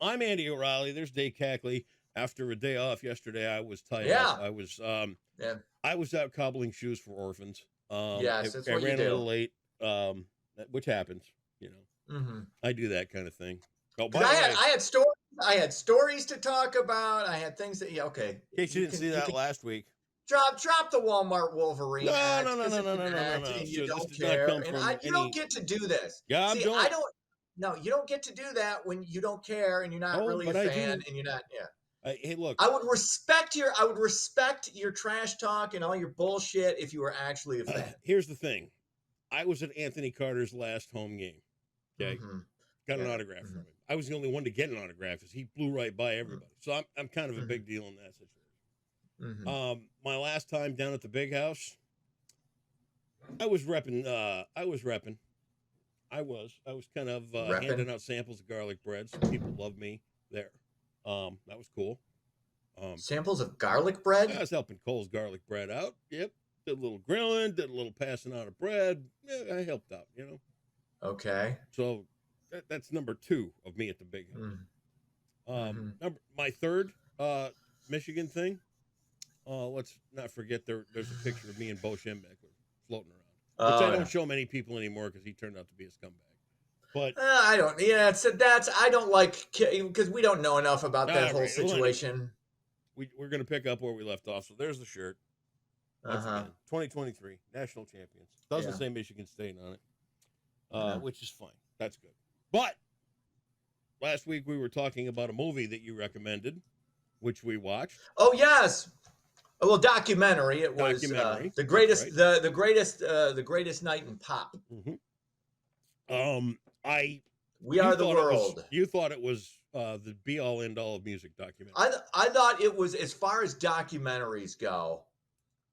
I'm Andy O'Reilly. There's Dave Cackley. After a day off yesterday, I was tied up. Yeah. Yeah. I was out cobbling shoes for orphans. Yes, that's I what you ran a do. little late, which happens. Mm-hmm. I do that kind of thing. Oh, by Because the way, I had stories to talk about. I had things that okay. in case you didn't see that last week. Drop the Walmart Wolverine No, act. no, And you Sir, this don't did not care. come And from you don't get to do this. Yeah, See, I don't. No, you don't get to do that when you don't care and you're not really a fan and you're not. Yeah. Hey, look. I would respect your trash talk and all your bullshit if you were actually a fan. Here's the thing. I was at Anthony Carter's last home game. Okay. Mm-hmm. Got an autograph from him. I was the only one to get an autograph because he blew right by everybody. So I'm kind of a big deal in that situation. Mm-hmm. My last time down at the big house, I was repping. I was kind of handing out samples of garlic bread. Some people loved me there. That was cool. Samples of garlic bread? I was helping Cole's garlic bread out. Yep. Did a little grilling, did a little passing out of bread. Yeah, I helped out, Okay. So that's number 2 of me at the big house. My third Michigan thing. Let's not forget there's a picture of me and Bo Schembech floating around, which I don't show many people anymore because he turned out to be a scumbag. But I don't. Yeah, I don't like because we don't know enough about that whole situation. We're gonna pick up where we left off. So there's the shirt. 2023 national champions. Doesn't say Michigan State on it, which is fine. That's good. But last week we were talking about a movie that you recommended, which we watched. Oh yes, well, documentary. It was the greatest, right. the greatest night in pop. Mm-hmm. We Are the World. You thought it was the be all end all of music documentary. I thought it was, as far as documentaries go,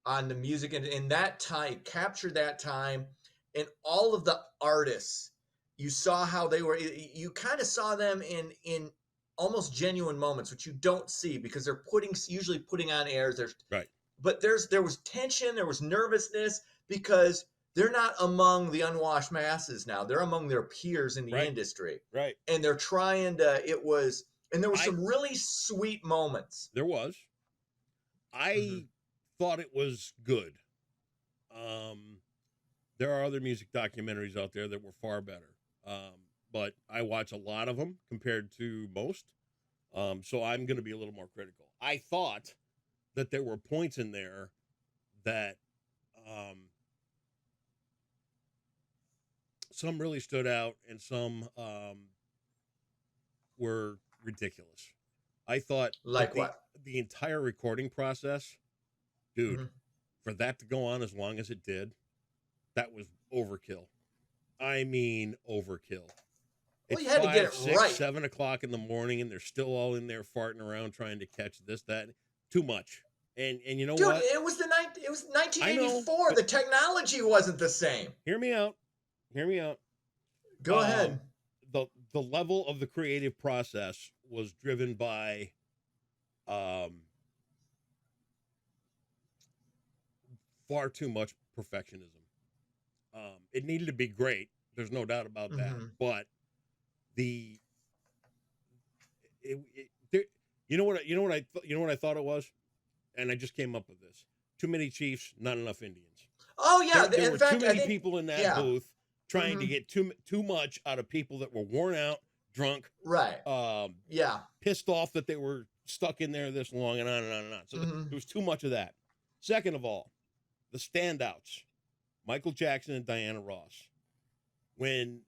on the music and in that time, captured that time, and all of the artists. You saw how they were. You kind of saw them in almost genuine moments, which you don't see because they're usually putting on airs. Right. But there was tension, there was nervousness because they're not among the unwashed masses now. They're among their peers in the industry. Right. And they're trying to. There were some really sweet moments. There was. I thought it was good. There are other music documentaries out there that were far better. But I watch a lot of them compared to most. So I'm going to be a little more critical. I thought that there were points in there that some really stood out and some were ridiculous. I thought the entire recording process, dude, for that to go on as long as it did, that was overkill. I mean, overkill. Well, you had to get it 6, right. 7 o'clock in the morning, and they're still all in there farting around trying to catch this, that. Too much. And you know what? Dude, it was 1984. The technology wasn't the same. Hear me out. Go ahead. The level of the creative process was driven by far too much perfectionism. It needed to be great. There's no doubt about that. But you know what I thought it was, and I just came up with this: too many Chiefs, not enough Indians. Oh yeah, there were too many people in that booth trying to get too much out of people that were worn out, drunk, right? Pissed off that they were stuck in there this long, and on and on and on. So there was too much of that. Second of all, the standouts: Michael Jackson and Diana Ross. When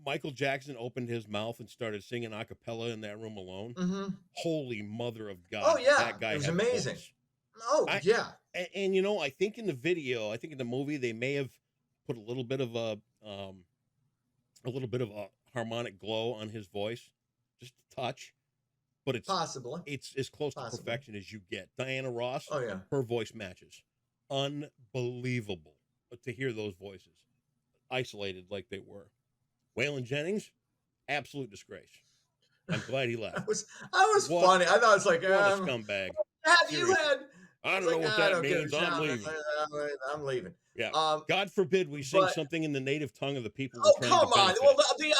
Michael Jackson opened his mouth and started singing a cappella in that room alone, holy mother of God. Oh, yeah. That guy it was amazing. And I think in the movie, they may have put a little bit of a harmonic glow on his voice, just a touch. But it's possibly. It's as close to perfection as you get. Diana Ross, her voice matches. Unbelievable to hear those voices isolated like they were. Waylon Jennings, absolute disgrace. I'm glad he left. I was funny. I thought it was like, what a scumbag. Have you had? I don't know what that means. I'm leaving. I'm leaving. Yeah. God forbid we sing something in the native tongue of the people. Oh, come on. Well, the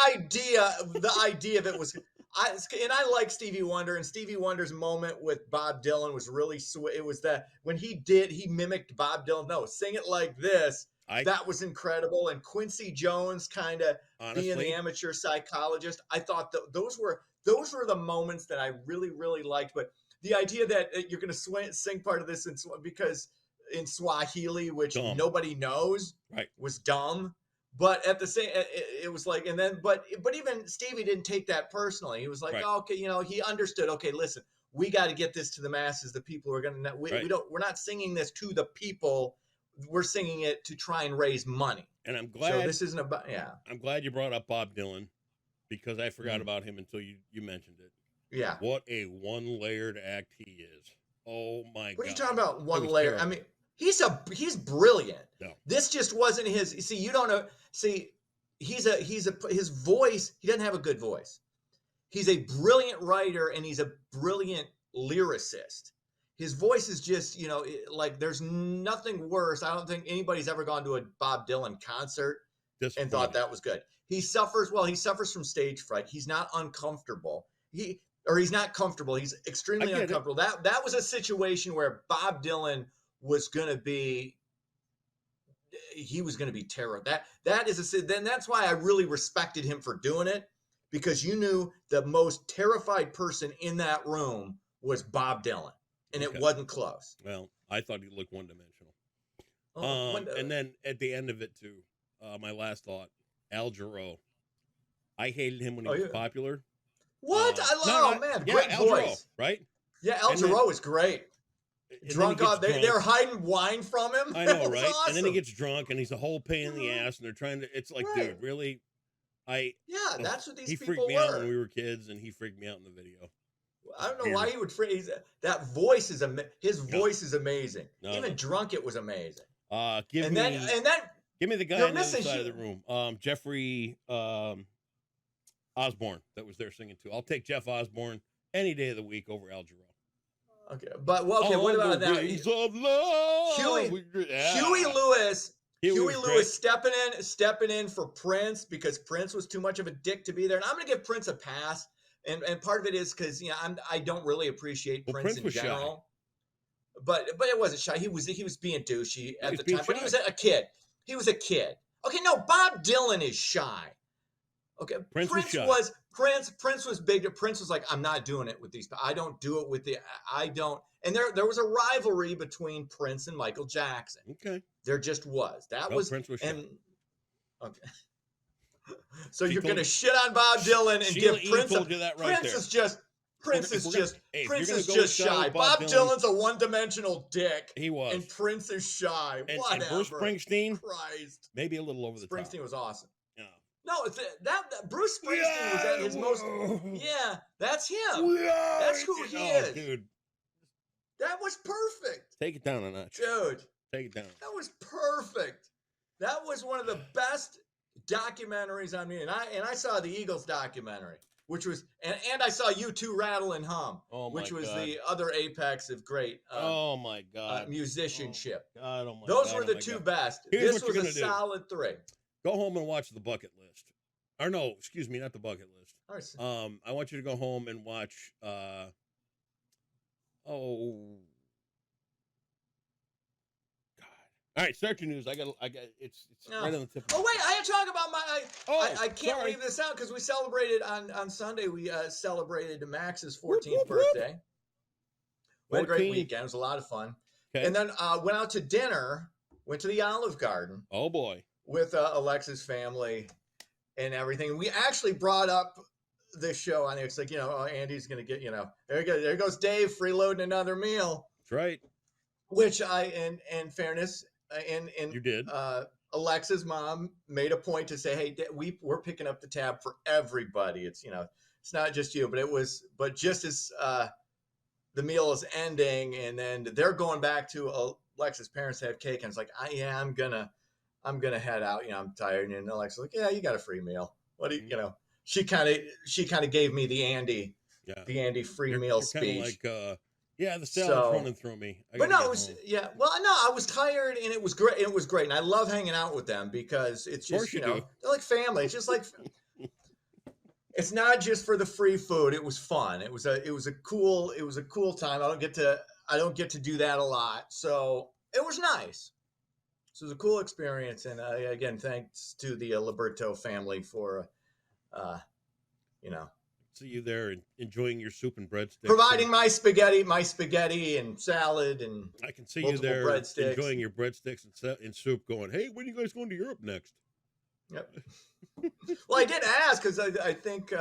idea of it was I like Stevie Wonder, and Stevie Wonder's moment with Bob Dylan was really sweet. It was that when he mimicked Bob Dylan. No, sing it like this. That was incredible. And Quincy Jones kind of being the amateur psychologist. I thought those were the moments that I really, really liked. But the idea that you're going to sing part of this because in Swahili, which nobody knows, was dumb. But at the same, it was like, and then, but even Stevie didn't take that personally. He was like, oh, okay, he understood. Okay, listen, we got to get this to the masses. The people are going to, we're not singing this to the people. We're singing it to try and raise money. And I'm glad. So this isn't about, I'm glad you brought up Bob Dylan because I forgot about him until you mentioned it. Yeah. What a one-layered act he is. Oh my God. What are you talking about? One layer? Terrible. I mean, he's brilliant. No. This just wasn't his. See, you don't know. See, his voice. He doesn't have a good voice. He's a brilliant writer and he's a brilliant lyricist. His voice is just, like there's nothing worse. I don't think anybody's ever gone to a Bob Dylan concert and thought that was good. He suffers from stage fright. He's not uncomfortable. He's not comfortable. He's extremely uncomfortable. That was a situation where Bob Dylan was going to be terror. Then that's why I really respected him for doing it, because you knew the most terrified person in that room was Bob Dylan, and it wasn't close. Well, I thought he looked one-dimensional. And then at the end of it too, my last thought, Al Jarreau. I hated him when he was popular. What? Great voice, right? Yeah, Al Jarreau is great. Drunk off, they're hiding wine from him. I know, right? Awesome. And then he gets drunk, and he's a whole pain in the ass, and they're trying to. It's like, dude, really? That's what these people were. He freaked me out when we were kids, and he freaked me out in the video. I don't know why he would freak. That voice is voice is amazing. Even drunk, it was amazing. Give me the guy on the other side of the room. Jeffrey Osborne that was there singing too. I'll take Jeff Osborne any day of the week over Al Jarreau. Okay, but what about that? Huey Lewis. Huey Lewis stepping in for Prince because Prince was too much of a dick to be there. And I'm going to give Prince a pass. And part of it is because I don't really appreciate Prince in general. Shy. But it wasn't shy. He was being douchey at the time. But he was a kid. He was a kid. Okay, no, Bob Dylan is shy. Okay, Prince was big. Prince was like, I'm not doing it with these. I don't do it with I don't. And there was a rivalry between Prince and Michael Jackson. Okay, there just was. Prince was shy. Okay. So you're going to shit on Bob Dylan and give Prince Prince is just shy. Bob Dylan's a one-dimensional dick. He was. And Prince is shy. Whatever. And Bruce Springsteen, Christ. Maybe a little over the top. Springsteen was awesome. Yeah. No, that Bruce Springsteen was at his most. Yeah, that's him. That's who he is. Dude. That was perfect. Take it down a notch. Dude. Take it down. That was perfect. That was one of the best documentaries on me. And I saw the Eagles documentary, which was, and I saw U2 Rattle and Hum, which was the other apex of great musicianship. Those were the two best. This was a solid 3. Go home and watch The Bucket List. Or no, excuse me, not The Bucket List. I want you to go home and watch All right, start your news. I got. It's right on the tip. Oh wait, I had to talk about my. I can't leave this out because we celebrated on Sunday. We celebrated Max's 14th birthday. We had a great weekend. It was a lot of fun. Okay. And then went out to dinner. Went to the Olive Garden. Oh boy. With Alexa's family and everything. We actually brought up this show on it. It's like, Andy's gonna get, there goes Dave freeloading another meal. That's right. Which in fairness. And you did. Alexa's mom made a point to say, "Hey, we're picking up the tab for everybody. It's it's not just you." But just as the meal is ending, and then they're going back to Alexa's parents to have cake, and it's like, I'm gonna head out. I'm tired. And Alexa's like, "Yeah, you got a free meal. What do you She kind of gave me the Andy free meal speech. Like, yeah, the salad's running through me. But no, it was home. Yeah. Well, no, I was tired, and it was great. It was great, and I love hanging out with them because it's just they're like family. It's just like It's not just for the free food. It was fun. It was a cool time. I don't get to do that a lot, so it was nice. So it was a cool experience, and again, thanks to the Liberto family for uh, you know See you there and enjoying your soup and breadsticks. providing my spaghetti and salad and I can see you multiple there breadsticks. enjoying your breadsticks and soup, going, "Hey, when are you guys going to Europe next?" Yep. Well, I did ask because I think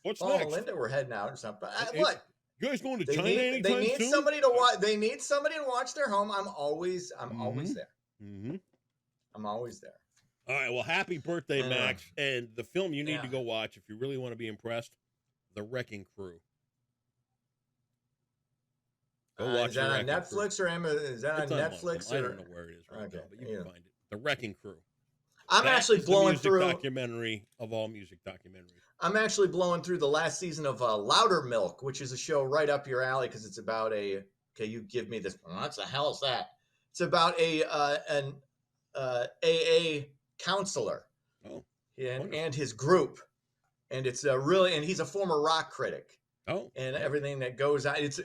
What's Paul and next? Linda were heading out or something. Hey, Look, you guys going to they China they anytime need soon? somebody to watch. They need somebody to watch their home. I'm always there. Mm-hmm. I'm always there. All right. Well, happy birthday, Max. And the film you need Yeah. to go watch if you really want to be impressed, The Wrecking Crew. Go watch Is that The on Wrecking Crew. Netflix or Amazon? Is that It's on on one of Netflix? them. I Or don't know where it is right okay, now, but you can find it. The Wrecking Crew. I'm That actually is the blowing music through. documentary of all music documentaries. I'm actually blowing through the last season of Louder Milk, which is a show right up your alley because it's about a. Okay, you give me this. What the hell is that? It's about an AA counselor. Oh, and his group, and it's really, and he's a former rock critic, and everything that goes on. It's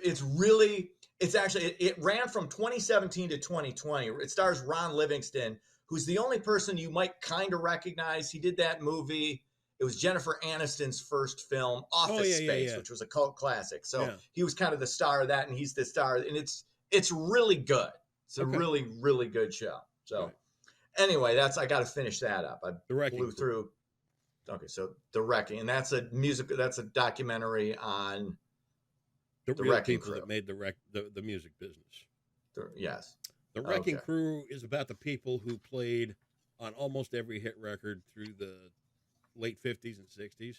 actually it ran from 2017 to 2020. It stars Ron Livingston, who's the only person you might kind of recognize. He did that movie. It was Jennifer Aniston's first film, Office Space, which was a cult classic. So he was kind of the star of that, and he's the star, and it's really good. It's a really, really good show. So anyway, I got to finish that up. I blew through. Okay, so The Wrecking, and that's a documentary on the real people that made the music business. Yes. The Wrecking Crew is about the people who played on almost every hit record through the late 50s and 60s,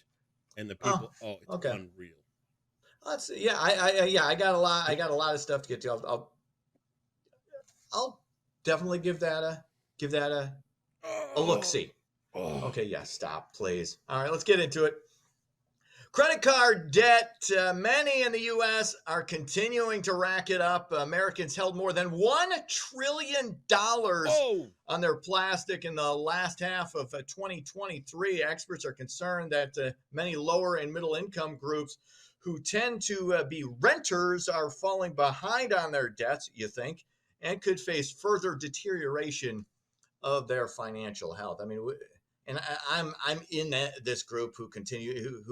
and the people. It's unreal. Let's I got a lot. I got a lot of stuff to get to. I'll definitely give that a look see. Okay, stop, please. All right, let's get into it. Credit card debt. Many in the U.S. are continuing to rack it up. Americans held more than $1 trillion on their plastic in the last half of 2023. Experts are concerned that many lower and middle income groups who tend to be renters are falling behind on their debts, you think, and could face further deterioration of their financial health. I mean, and I'm in this group who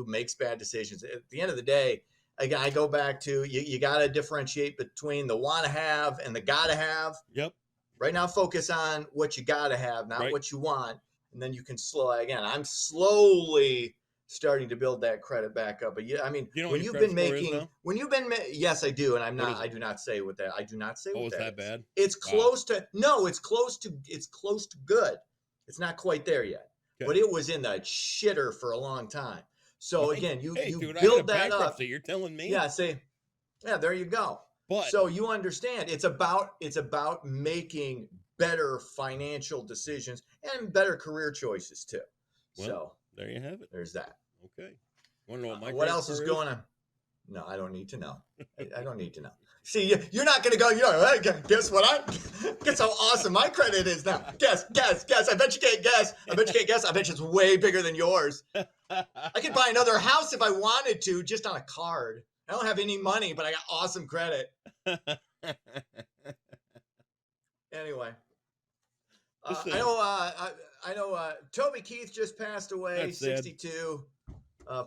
makes bad decisions. At the end of the day, I go back to you got to differentiate between the want to have and the got to have. Yep. Right now, focus on what you got to have, not what you want, and then you can I'm slowly starting to build that credit back up. But I mean, when you've been yes, I do, and I do not say what that. I do not say what that. Oh, is that bad? It's close to it's close to good. It's not quite there yet. Okay. But it was in the shitter for a long time. So again, you build that up. You're telling me? Yeah, there you go. But so you understand it's about making better financial decisions and better career choices too. Well, so there you have it. There's that. Okay. Want to know what else is going on? No, I don't need to know. I don't need to know. See, you're not going to go, guess what? Guess how awesome my credit is now. Guess. I bet you can't guess. I bet you it's way bigger than yours. I could buy another house if I wanted to, just on a card. I don't have any money, but I got awesome credit. Anyway. I know Toby Keith just passed away, That's 62.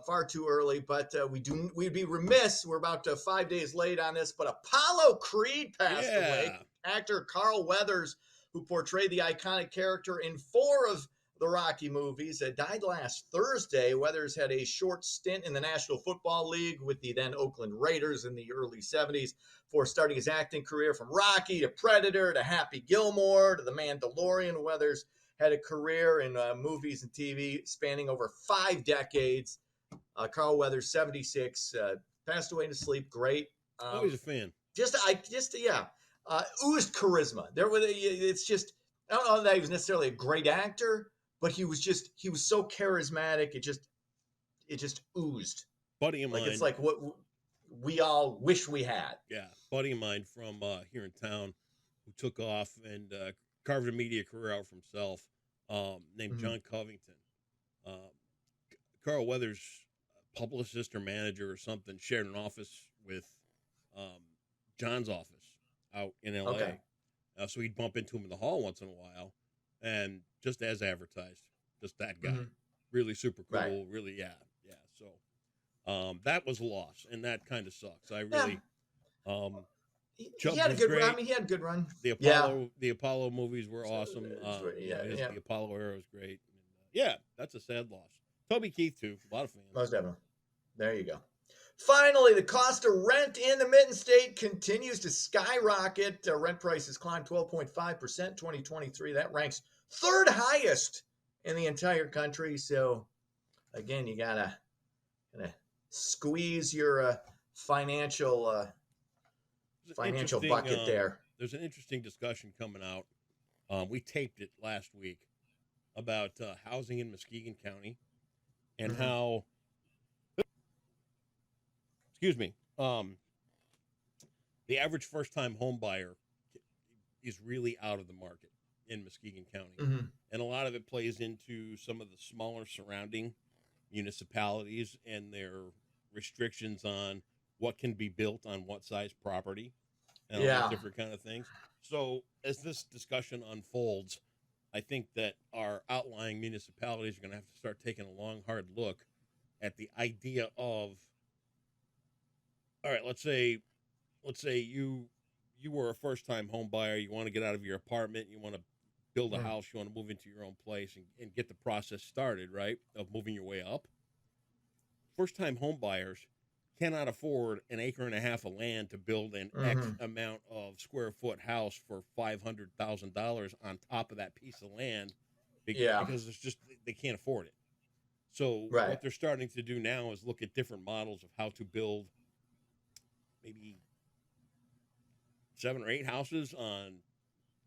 Far too early, but we'd be remiss. We're about 5 days late on this, but Apollo Creed passed away. Actor Carl Weathers, who portrayed the iconic character in 4 of the Rocky movies, died last Thursday. Weathers had a short stint in the National Football League with the then Oakland Raiders in the early 70s before starting his acting career from Rocky to Predator to Happy Gilmore to The Mandalorian. Weathers had a career in movies and TV spanning over 5 decades. Carl Weathers, 76, passed away in his sleep. Great. Always a fan. Oozed charisma. It's just, I don't know that he was necessarily a great actor, but he was so charismatic. It just oozed. Buddy of mine. It's like what we all wish we had. Yeah. Buddy of mine from here in town who took off and carved a media career out for himself, named John Covington. Carl Weathers publicist or manager or something shared an office with John's office out in LA. Okay. So he'd bump into him in the hall once in a while, and just as advertised, just that guy, really super cool, Right. really, yeah. So that was a loss, and that kind of sucks. I really, he had a good run. I mean, he had a good run. The Apollo movies were awesome. The Apollo era was great. Yeah, that's a sad loss. Toby Keith too, a lot of fans. Most definitely. There you go. Finally, the cost of rent in the Mitten State continues to skyrocket. Rent prices climbed 12.5% 2023. That ranks third highest in the entire country. So, again, you gotta squeeze your financial bucket there. There's an interesting discussion coming out. We taped it last week about housing in Muskegon County and how. Excuse me. The average first-time home buyer is really out of the market in Muskegon County, and a lot of it plays into some of the smaller surrounding municipalities and their restrictions on what can be built on what size property, and all those different kind of things. So, as this discussion unfolds, I think that our outlying municipalities are going to have to start taking a long, hard look at the idea of. All right, let's say you were a first-time home buyer. You want to get out of your apartment. You want to build a house. You want to move into your own place and get the process started, right, of moving your way up. First-time home buyers cannot afford an acre and a half of land to build an X amount of square foot house for $500,000 on top of that piece of land because it's just they can't afford it. So what they're starting to do now is look at different models of how to build maybe 7 or 8 houses on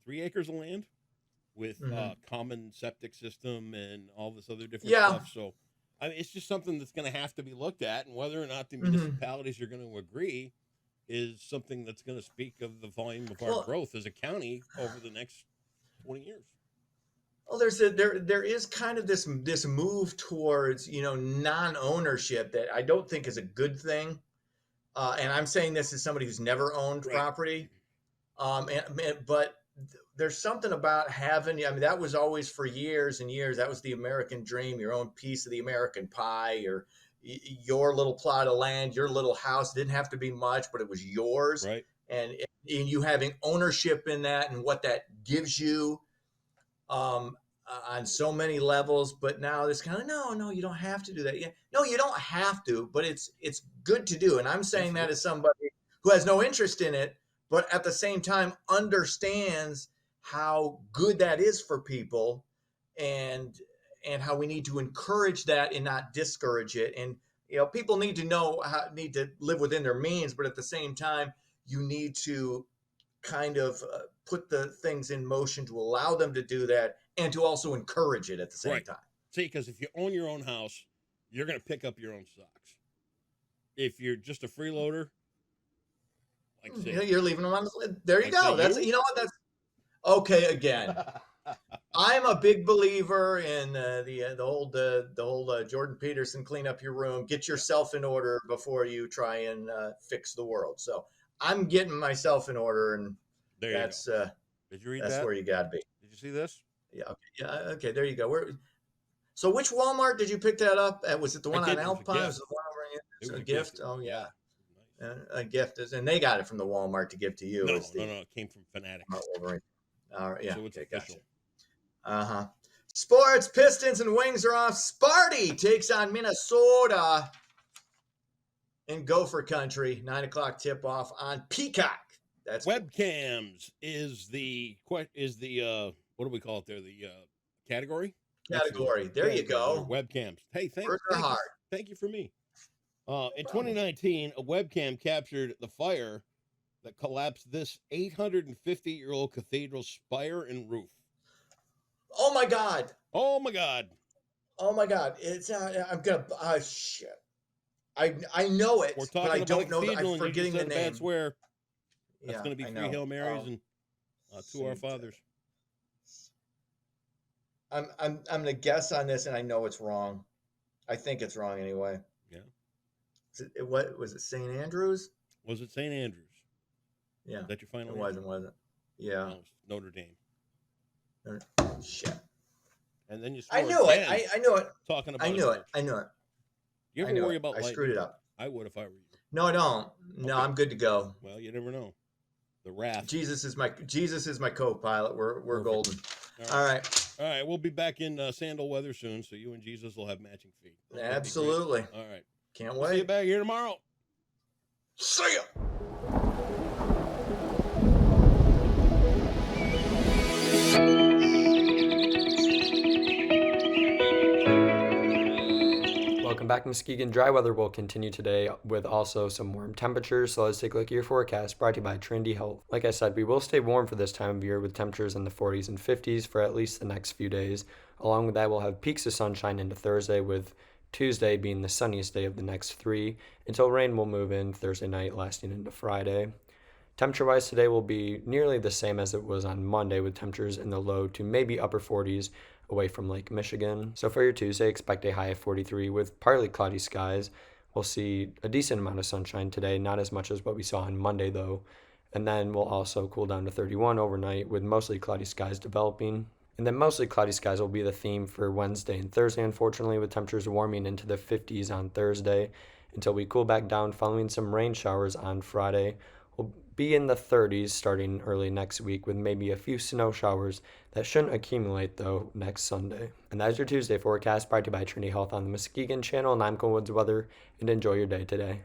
3 acres of land with common septic system and all this other different stuff. So, I mean, it's just something that's going to have to be looked at, and whether or not the municipalities are going to agree is something that's going to speak of the volume of our growth as a county over the next 20 years. Well, there is kind of this move towards non-ownership that I don't think is a good thing. And I'm saying this as somebody who's never owned property. But there's something about having, I mean, that was always for years and years. That was the American dream, your own piece of the American pie, or your little plot of land, your little house. It didn't have to be much, but it was yours. Right. And you having ownership in that and what that gives you on so many levels. But now this kind of, no, you don't have to do that. Yeah. No, you don't have to, but it's good to do. And I'm saying that as somebody who has no interest in it, but at the same time understands how good that is for people and how we need to encourage that and not discourage it. And, people need to need to live within their means, but at the same time, you need to kind of put the things in motion to allow them to do that and to also encourage it at the same time. See, because if you own your own house, you're going to pick up your own socks. If you're just a freeloader, you're leaving them on the. There you go. That's what. That's okay. Again, I'm a big believer in the whole Jordan Peterson, clean up your room, get yourself in order before you try and fix the world. So I'm getting myself in order, and that's did you read that? Where you got to be. Did you see this? Yeah. Okay. Yeah. Okay. There you go. So which Walmart did you pick that up at? Was it the one on Alpine? Was it the one over here? It was a gift. Oh yeah. A gift is, and they got it from the Walmart to give to you. No, it came from Fanatics. All right, yeah, so it's official. Gotcha. Sports, Pistons and Wings are off. Sparty takes on Minnesota in Gopher Country. 9:00 tip off on Peacock. That's webcams is the what do we call it there? The category. There you go. Webcams. Hey, thank you for me. In 2019, a webcam captured the fire that collapsed this 850-year-old cathedral spire and roof. Oh my God! It's I'm gonna shit. I know it, but I don't know. I'm forgetting the name. That's where. That's going to be 3 Hail Marys and 2 Our Fathers. I'm gonna guess on this, and I know it's wrong. I think it's wrong anyway. Yeah. What was it? St. Andrews? Was it St. Andrews? Yeah. Is that your final It wasn't, was it? Yeah. No, it was Notre Dame. Shit. And then you I swore knew it. again I knew it. talking about I a knew it. coach. I knew it. You I ever knew worry it. about I lightning? screwed it up. I would if I were you. No, I don't. No, Okay. I'm good to go. Well, you never know. The wrath. Jesus is my co-pilot. We're Perfect. golden. All right. All right. We'll be back in sandal weather soon, so you and Jesus will have matching feet. That'd be great. Absolutely. All right. Can't See you wait. back here tomorrow. See ya. Welcome back. Muskegon. Dry weather will continue today with also some warm temperatures. So let's take a look at your forecast brought to you by Trinity Health. Like I said, we will stay warm for this time of year with temperatures in the 40s and 50s for at least the next few days. Along with that, we'll have peaks of sunshine into Thursday, with Tuesday being the sunniest day of the next 3, until rain will move in Thursday night, lasting into Friday. Temperature-wise, today will be nearly the same as it was on Monday, with temperatures in the low to maybe upper 40s away from Lake Michigan. So for your Tuesday, expect a high of 43 with partly cloudy skies. We'll see a decent amount of sunshine today, not as much as what we saw on Monday though. And then we'll also cool down to 31 overnight with mostly cloudy skies developing. And then mostly cloudy skies will be the theme for Wednesday and Thursday, unfortunately, with temperatures warming into the 50s on Thursday until we cool back down following some rain showers on Friday. We'll be in the 30s starting early next week with maybe a few snow showers that shouldn't accumulate though next Sunday. And that's your Tuesday forecast brought to you by Trinity Health on the Muskegon Channel, and I'm Cole Woods Weather, and enjoy your day today.